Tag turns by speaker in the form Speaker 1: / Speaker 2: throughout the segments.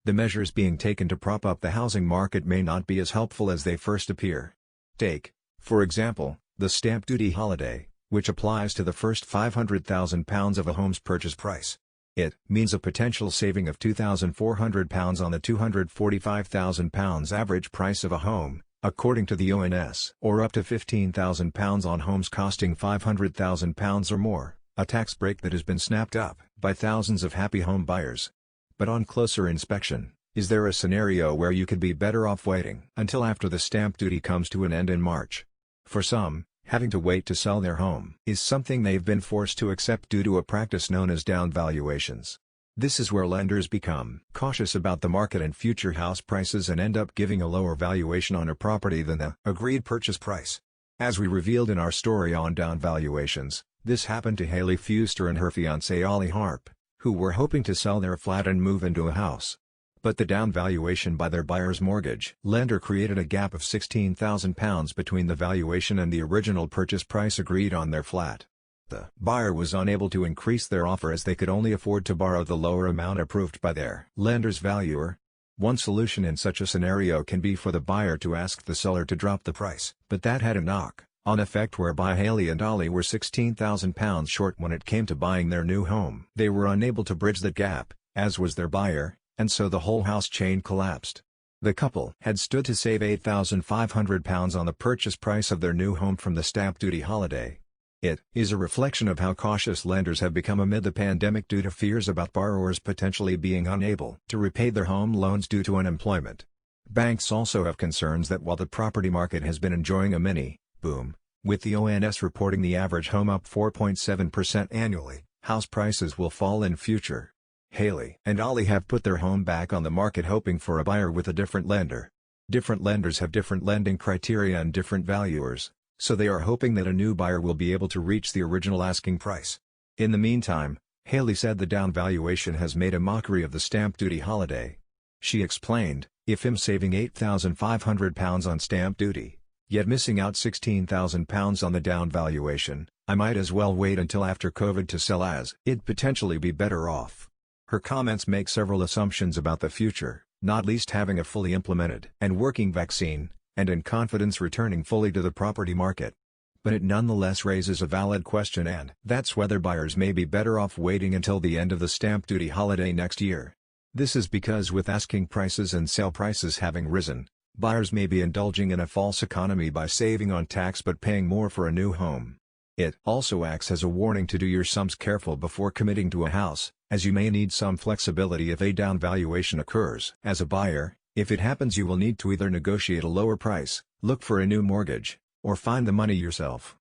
Speaker 1: the measures being taken to prop up the housing market may not be as helpful as they first appear. Take, for example, the stamp duty holiday, which applies to the first £500,000 of a home's purchase price. It means a potential saving of £2,400 on the £245,000 average price of a home, according to the ONS, or up to £15,000 on homes costing £500,000 or more, a tax break that has been snapped up by thousands of happy home buyers. But on closer inspection, is there a scenario where you could be better off waiting until after the stamp duty comes to an end in March? For some, having to wait to sell their home is something they've been forced to accept due to a practice known as down valuations. This is where lenders become cautious about the market and future house prices and end up giving a lower valuation on a property than the agreed purchase price. As we revealed in our story on down valuations, this happened to Haley Fuster and her fiancé Ollie Harp, who were hoping to sell their flat and move into a house. But the down valuation by their buyer's mortgage lender created a gap of £16,000 between the valuation and the original purchase price agreed on their flat. The buyer was unable to increase their offer as they could only afford to borrow the lower amount approved by their lender's valuer. One solution in such a scenario can be for the buyer to ask the seller to drop the price, but that had a knock-on effect whereby Haley and Ollie were £16,000 short when it came to buying their new home. They were unable to bridge that gap, as was their buyer, and so the whole house chain collapsed. The couple had stood to save £8,500 on the purchase price of their new home from the stamp duty holiday. It is a reflection of how cautious lenders have become amid the pandemic due to fears about borrowers potentially being unable to repay their home loans due to unemployment. Banks also have concerns that while the property market has been enjoying a mini-boom, with the ONS reporting the average home up 4.7% annually, house prices will fall in future. Haley and Ollie have put their home back on the market hoping for a buyer with a different lender. Different lenders have different lending criteria and different valuers, so they are hoping that a new buyer will be able to reach the original asking price. In the meantime, Haley said the down valuation has made a mockery of the stamp duty holiday. She explained, "If I'm saving £8,500 on stamp duty, yet missing out £16,000 on the down valuation, I might as well wait until after COVID to sell as it'd potentially be better off." Her comments make several assumptions about the future, not least having a fully implemented and working vaccine, and in confidence returning fully to the property market. But it nonetheless raises a valid question, and that's whether buyers may be better off waiting until the end of the stamp duty holiday next year. This is because with asking prices and sale prices having risen, buyers may be indulging in a false economy by saving on tax but paying more for a new home. It also acts as a warning to do your sums careful before committing to a house, as you may need some flexibility if a down valuation occurs. As a buyer, if it happens you will need to either negotiate a lower price, look for a new mortgage, or find the money yourself.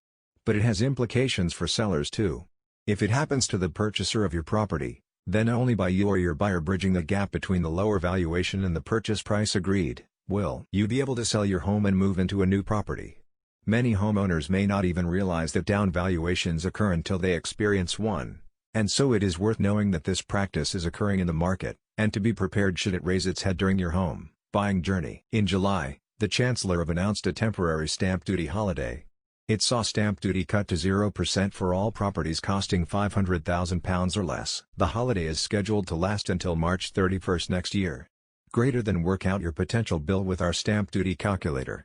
Speaker 1: But it has implications for sellers too. If it happens to the purchaser of your property, then only by you or your buyer bridging the gap between the lower valuation and the purchase price agreed, will you be able to sell your home and move into a new property. Many homeowners may not even realize that down valuations occur until they experience one, and so it is worth knowing that this practice is occurring in the market, and to be prepared should it raise its head during your home buying journey. In July, the Chancellor have announced a temporary stamp duty holiday. It saw stamp duty cut to 0% for all properties costing £500,000 or less. The holiday is scheduled to last until March 31 next year. Greater than work out your potential bill with our stamp duty calculator.